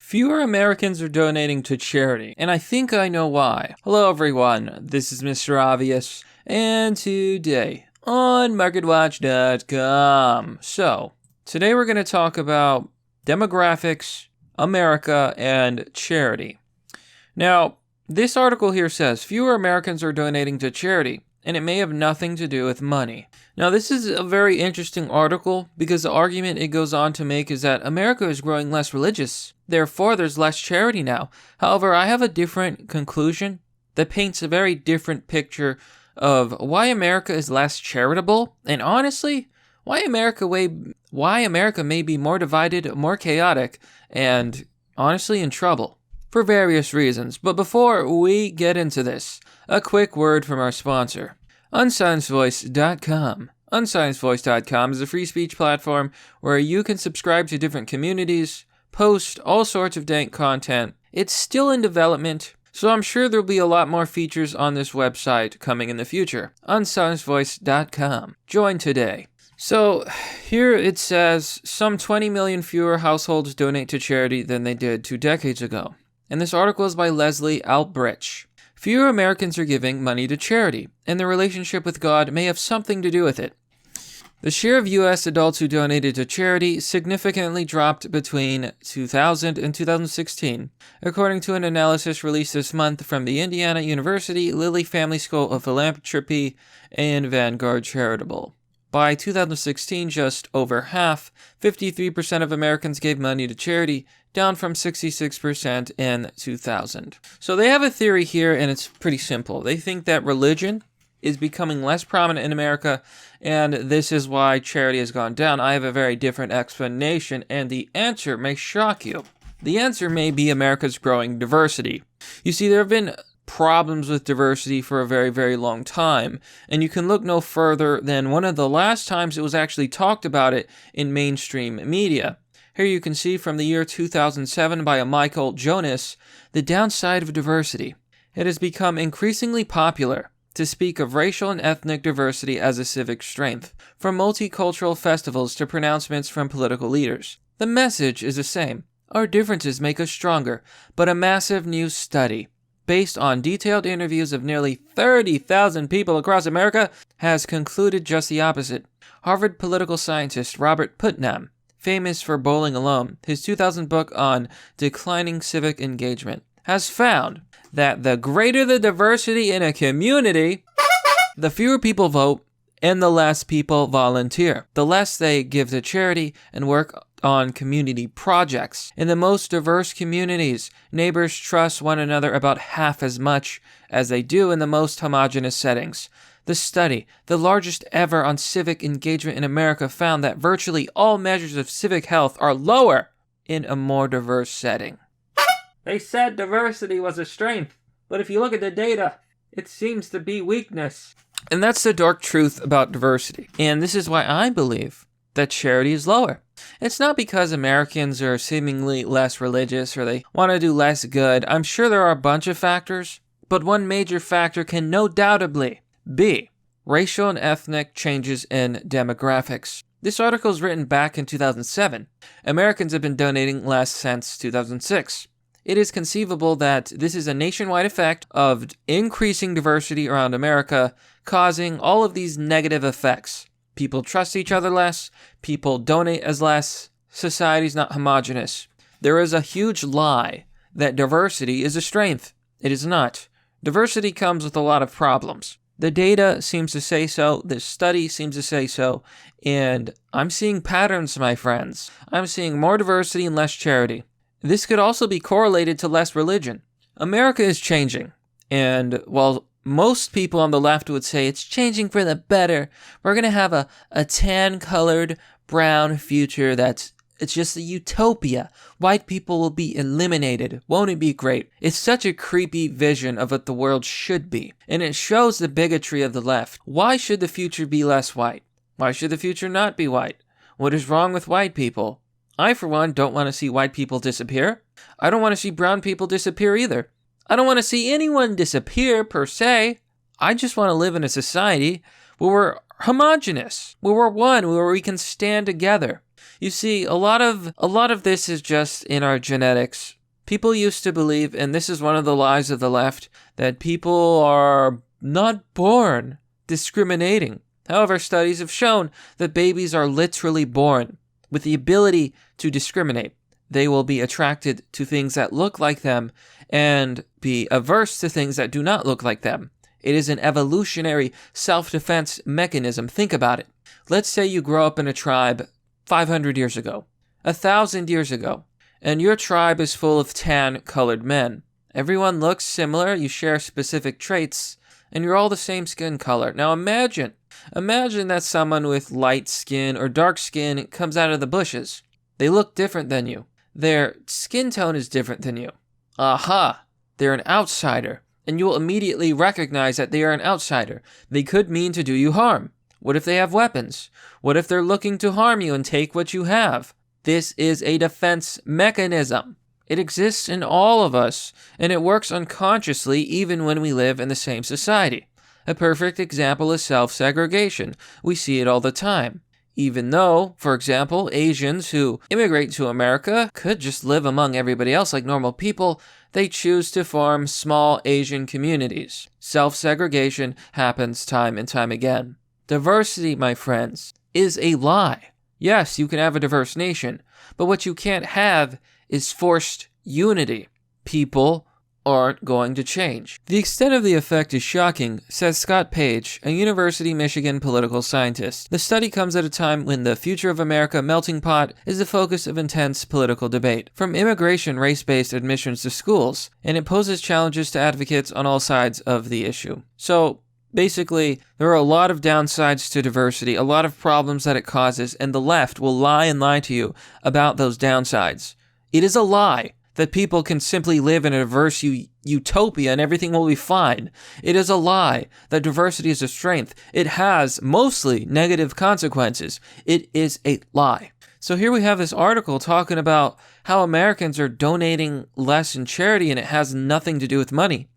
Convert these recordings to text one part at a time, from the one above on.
Fewer Americans are donating to charity, and I think I know why. Hello everyone, this is Mr. Obvious, and today on MarketWatch.com. So, today we're going to talk about demographics, America, and charity. Now, this article here says fewer Americans are donating to charity, and it may have nothing to do with money. Now, this is a very interesting article because the argument it goes on to make is that America is growing less religious. Therefore, there's less charity now. However, I have a different conclusion that paints a very different picture of why America is less charitable, and honestly, why America may be more divided, more chaotic, and honestly in trouble for various reasons. But before we get into this, a quick word from our sponsor, unsciencevoice.com. Unsciencevoice.com is a free speech platform where you can subscribe to different communities, post all sorts of dank content. It's still in development, so I'm sure there'll be a lot more features on this website coming in the future. Unsciencevoice.com. Join today. So here it says some 20 million fewer households donate to charity than they did 2 decades ago. And this article is by Leslie Albrecht. Fewer Americans are giving money to charity, and their relationship with God may have something to do with it. The share of U.S. adults who donated to charity significantly dropped between 2000 and 2016, according to an analysis released this month from the Indiana University Lilly Family School of Philanthropy and Vanguard Charitable. By 2016, just over half, 53% of Americans gave money to charity, down from 66% in 2000. So they have a theory here, and it's pretty simple. They think that religion is becoming less prominent in America, and this is why charity has gone down. I have a very different explanation, and the answer may shock you. The answer may be America's growing diversity. You see, there have been problems with diversity for a very, very long time, and you can look no further than one of the last times it was actually talked about it in mainstream media. Here you can see from the year 2007 by a Michael Jonas, the downside of diversity. It has become increasingly popular to speak of racial and ethnic diversity as a civic strength, from multicultural festivals to pronouncements from political leaders. The message is the same. Our differences make us stronger, but a massive new study, based on detailed interviews of nearly 30,000 people across America, has concluded just the opposite. Harvard political scientist Robert Putnam, famous for Bowling Alone, his 2000 book on declining civic engagement, has found that the greater the diversity in a community, the fewer people vote and the less people volunteer. The less they give to charity and work on community projects. In the most diverse communities, neighbors trust one another about half as much as they do in the most homogeneous settings. The study, the largest ever on civic engagement in America, found that virtually all measures of civic health are lower in a more diverse setting. They said diversity was a strength, but if you look at the data, it seems to be weakness. And that's the dark truth about diversity. And this is why I believe that charity is lower. It's not because Americans are seemingly less religious or they want to do less good. I'm sure there are a bunch of factors, but one major factor can no doubtably be racial and ethnic changes in demographics. This article is written back in 2007. Americans have been donating less since 2006. It is conceivable that this is a nationwide effect of increasing diversity around America, causing all of these negative effects. People trust each other less, people donate as less, society's not homogeneous. There is a huge lie that diversity is a strength. It is not. Diversity comes with a lot of problems. The data seems to say so, the study seems to say so, and I'm seeing patterns, my friends. I'm seeing more diversity and less charity. This could also be correlated to less religion. America is changing, and while most people on the left would say it's changing for the better, we're going to have a tan-colored brown future it's just a utopia. White people will be eliminated. Won't it be great? It's such a creepy vision of what the world should be, and it shows the bigotry of the left. Why should the future be less white? Why should the future not be white? What is wrong with white people? I, for one, don't want to see white people disappear. I don't want to see brown people disappear either. I don't want to see anyone disappear, per se. I just want to live in a society where we're homogenous, where we're one, where we can stand together. You see, a lot of this is just in our genetics. People used to believe, and this is one of the lies of the left, that people are not born discriminating. However, studies have shown that babies are literally born with the ability to discriminate. They will be attracted to things that look like them and be averse to things that do not look like them. It is an evolutionary self-defense mechanism. Think about it. Let's say you grow up in a tribe 500 years ago, 1,000 years ago, and your tribe is full of tan-colored men. Everyone looks similar, you share specific traits, and you're all the same skin color. Now imagine that someone with light skin or dark skin comes out of the bushes. They look different than you. Their skin tone is different than you. Aha! They're an outsider, and you will immediately recognize that they are an outsider. They could mean to do you harm. What if they have weapons? What if they're looking to harm you and take what you have? This is a defense mechanism. It exists in all of us, and it works unconsciously even when we live in the same society. A perfect example is self-segregation. We see it all the time. Even though, for example, Asians who immigrate to America could just live among everybody else like normal people, they choose to form small Asian communities. Self-segregation happens time and time again. Diversity, my friends, is a lie. Yes, you can have a diverse nation, but what you can't have is forced unity. People aren't going to change. The extent of the effect is shocking, says Scott Page, a University of Michigan political scientist. The study comes at a time when the future of America melting pot is the focus of intense political debate, from immigration race-based admissions to schools, and it poses challenges to advocates on all sides of the issue. So, basically, there are a lot of downsides to diversity, a lot of problems that it causes, and the left will lie and lie to you about those downsides. It is a lie that people can simply live in a diverse utopia and everything will be fine. It is a lie that diversity is a strength. It has mostly negative consequences. It is a lie. So here we have this article talking about how Americans are donating less in charity and it has nothing to do with money.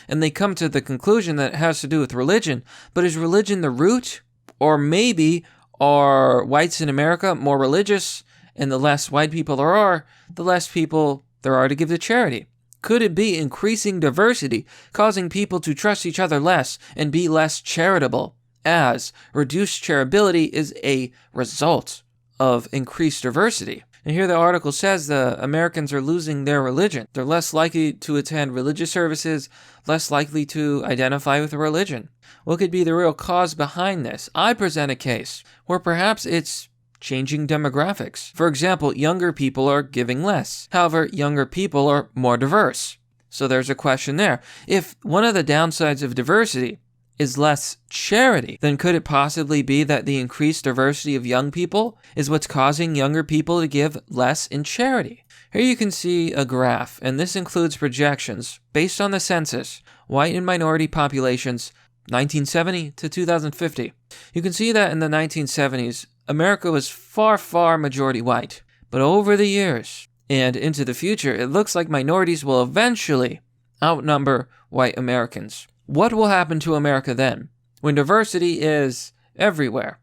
And they come to the conclusion that it has to do with religion. But is religion the root? Or maybe are whites in America more religious, and the less white people there are, the less people there are to give to charity? Could it be increasing diversity, causing people to trust each other less and be less charitable, as reduced charitability is a result of increased diversity? And here the article says the Americans are losing their religion. They're less likely to attend religious services, less likely to identify with a religion. What could be the real cause behind this? I present a case where perhaps it's changing demographics. For example, younger people are giving less. However, younger people are more diverse. So there's a question there. If one of the downsides of diversity is less charity, then could it possibly be that the increased diversity of young people is what's causing younger people to give less in charity? Here you can see a graph, and this includes projections based on the census, white and minority populations, 1970 to 2050. You can see that in the 1970s, America was far majority white. But over the years and into the future, it looks like minorities will eventually outnumber white Americans. What will happen to America then, when diversity is everywhere?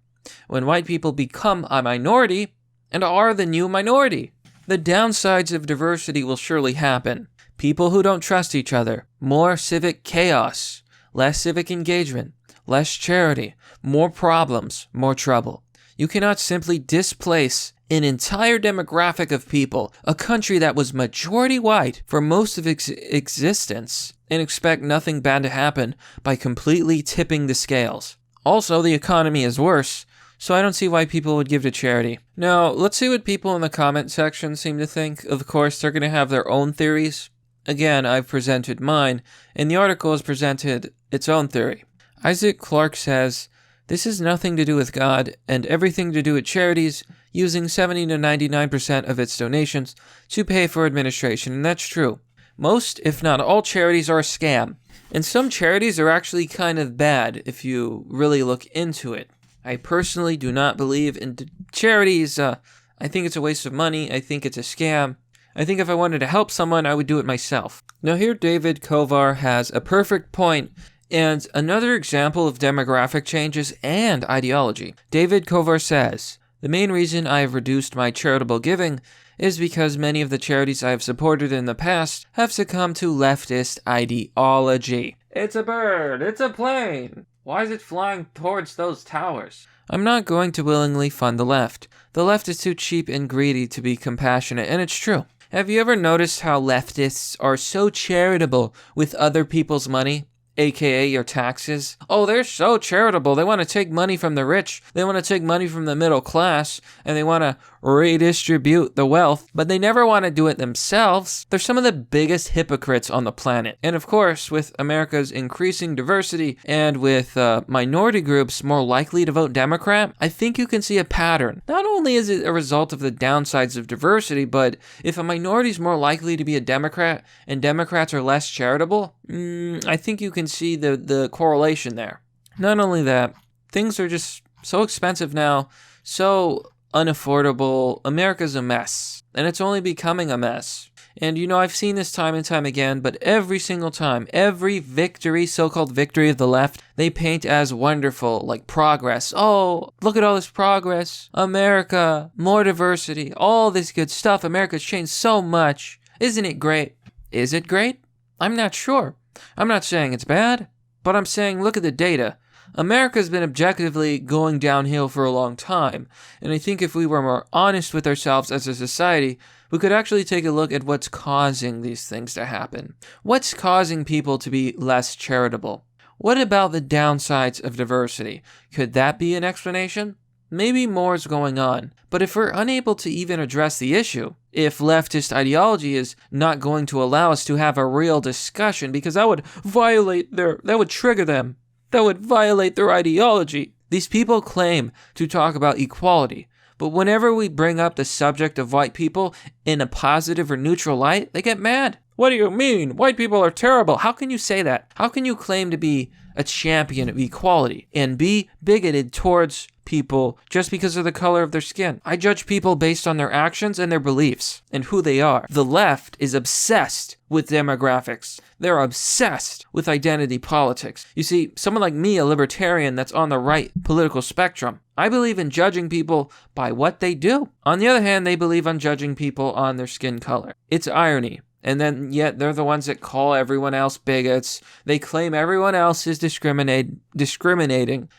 When white people become a minority and are the new minority? The downsides of diversity will surely happen. People who don't trust each other, more civic chaos, less civic engagement, less charity, more problems, more trouble. You cannot simply displace an entire demographic of people, a country that was majority white for most of its existence, and expect nothing bad to happen by completely tipping the scales. Also, the economy is worse, so I don't see why people would give to charity. Now, let's see what people in the comment section seem to think. Of course, they're going to have their own theories. Again, I've presented mine, and the article has presented its own theory. Isaac Clarke says, "This has nothing to do with God and everything to do with charities using 70 to 99% of its donations to pay for administration." And that's true. Most, if not all, charities are a scam. And some charities are actually kind of bad if you really look into it. I personally do not believe in charities. I think it's a waste of money. I think it's a scam. I think if I wanted to help someone, I would do it myself. Now here David Kovar has a perfect point and another example of demographic changes and ideology. David Kovar says, "The main reason I have reduced my charitable giving is because many of the charities I have supported in the past have succumbed to leftist ideology. It's a bird. It's a plane. Why is it flying towards those towers? I'm not going to willingly fund the left. The left is too cheap and greedy to be compassionate, and it's true. Have you ever noticed how leftists are so charitable with other people's money? AKA your taxes. Oh, they're so charitable. They want to take money from the rich. They want to take money from the middle class, and they want to redistribute the wealth, but they never want to do it themselves. They're some of the biggest hypocrites on the planet. And of course, with America's increasing diversity and with minority groups more likely to vote Democrat, I think you can see a pattern. Not only is it a result of the downsides of diversity, but if a minority is more likely to be a Democrat and Democrats are less charitable, I think you can see the correlation there. Not only that, things are just so expensive now, so unaffordable. America's a mess, and it's only becoming a mess. And I've seen this time and time again, but every single time, every victory, so-called victory of the left, they paint as wonderful, like progress. Oh, look at all this progress. America, more diversity, all this good stuff. America's changed so much. Isn't it great? Is it great? I'm not sure. I'm not saying it's bad, but I'm saying look at the data. America's been objectively going downhill for a long time, and I think if we were more honest with ourselves as a society, we could actually take a look at what's causing these things to happen. What's causing people to be less charitable? What about the downsides of diversity? Could that be an explanation? Maybe more is going on, but if we're unable to even address the issue, if leftist ideology is not going to allow us to have a real discussion, because that would trigger them. That would violate their ideology. These people claim to talk about equality, but whenever we bring up the subject of white people in a positive or neutral light, they get mad. What do you mean? White people are terrible. How can you say that? How can you claim to be a champion of equality and be bigoted towards people just because of the color of their skin? I judge people based on their actions and their beliefs and who they are. The left is obsessed with demographics. They're obsessed with identity politics. You see, someone like me, a libertarian that's on the right political spectrum, I believe in judging people by what they do. On the other hand, they believe on judging people on their skin color. It's irony. And then yet they're the ones that call everyone else bigots. They claim everyone else is discriminating.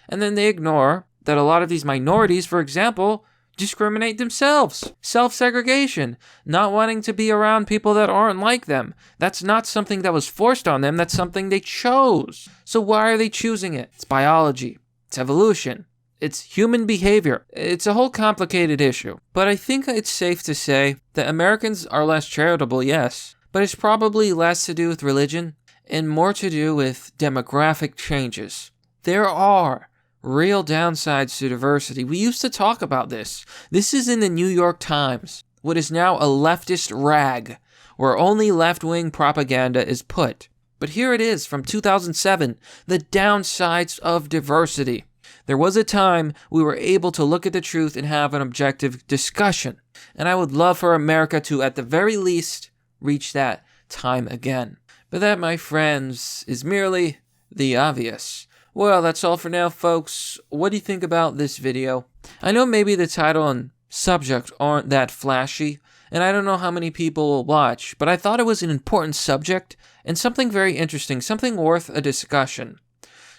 And then they ignore that a lot of these minorities, for example, discriminate themselves. Self-segregation. Not wanting to be around people that aren't like them. That's not something that was forced on them. That's something they chose. So why are they choosing it? It's biology. It's evolution. It's human behavior. It's a whole complicated issue. But I think it's safe to say that Americans are less charitable, yes. But it's probably less to do with religion and more to do with demographic changes. There are real downsides to diversity. We used to talk about this. This is in the New York Times, what is now a leftist rag, where only left-wing propaganda is put. But here it is from 2007, the downsides of diversity. There was a time we were able to look at the truth and have an objective discussion. And I would love for America to, at the very least, reach that time again. But that, my friends, is merely the obvious. Well, that's all for now, folks. What do you think about this video? I know maybe the title and subject aren't that flashy, and I don't know how many people will watch, but I thought it was an important subject and something very interesting, something worth a discussion.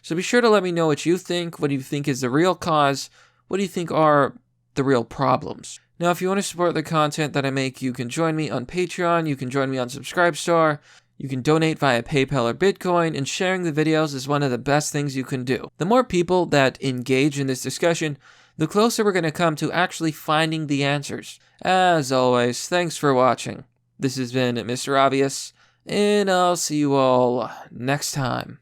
So be sure to let me know what you think. What do you think is the real cause? What do you think are the real problems? Now, if you want to support the content that I make, you can join me on Patreon. You can join me on Subscribestar. You can donate via PayPal or Bitcoin, and sharing the videos is one of the best things you can do. The more people that engage in this discussion, the closer we're going to come to actually finding the answers. As always, thanks for watching. This has been Mr. Obvious, and I'll see you all next time.